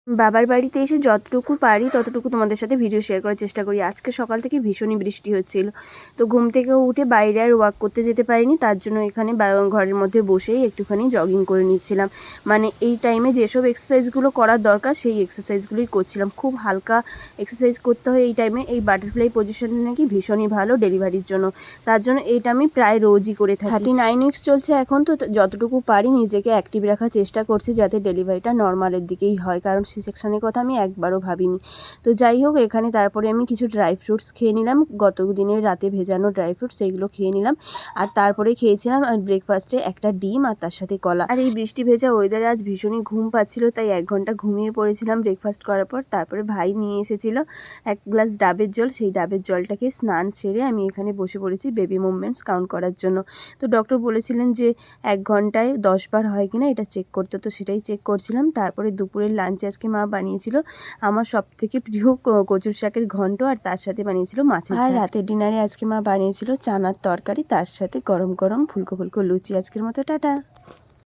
বাবার বাড়িতে এসে যতটুকু পারি ততটুকু তোমাদের সাথে ভিডিও শেয়ার করার চেষ্টা করি। আজকে সকাল থেকে ভীষণই বৃষ্টি হচ্ছিল, তো ঘুম থেকে উঠে বাইরে আর ওয়াক করতে যেতে পারিনি। তার জন্য এখানে ঘরের মধ্যে বসেই একটুখানি জগিং করে নিচ্ছিলাম। মানে এই টাইমে যেসব এক্সারসাইজগুলো করার দরকার সেই এক্সারসাইজগুলোই করছিলাম। খুব হালকা এক্সারসাইজ করতে হয় এই টাইমে। এই বাটারফ্লাই পজিশন নাকি ভীষণই ভালো ডেলিভারির জন্য, তার জন্য এইটা আমি প্রায় রোজই করে থাকি। 39 উইকস চলছে এখন, তো যতটুকু পারি নিজেকে অ্যাক্টিভ রাখার চেষ্টা করছি যাতে ডেলিভারিটা নর্মালের দিকেই হয়, কারণ সেকশানের কথা আমি একবারও ভাবিনি। তো যাই হোক, এখানে তারপরে আমি কিছু ড্রাই ফ্রুটস খেয়ে নিলাম, গত দিনের রাতে ভেজানো ড্রাই ফ্রুটস, সেইগুলো খেয়ে নিলাম। আর তারপরে খেয়েছিলাম ব্রেকফাস্টে একটা ডিম আর তার সাথে কলা। আর এই বৃষ্টি ভেজা ওয়েদারে আজ ভীষণই ঘুম পাচ্ছিল, তাই 1 ঘন্টা ঘুমিয়ে পড়েছিলাম ব্রেকফাস্ট করার পর। তারপরে ভাই নিয়ে এসেছিল 1 গ্লাস ডাবের জল, সেই ডাবের জলটাকে স্নান সেরে আমি এখানে বসে পড়েছি বেবি মুভমেন্টস কাউন্ট করার জন্য। তো ডক্টর বলেছিলেন যে 1 ঘন্টায় 10 বার হয় কিনা এটা চেক করতে, তো সেটাই চেক করছিলাম। তারপরে দুপুরের লাঞ্চে আজকে মা বানিয়েছিল আমার সবথেকে প্রিয় কচুর শাকের ঘন্ট, আর তার সাথে বানিয়েছিল মাছের ঝাল। আর রাতের ডিনারে আজকে মা বানিয়েছিল চানার তরকারি, তার সাথে গরম গরম ফুলকো ফুলকো লুচি। আজকের মতো টাটা।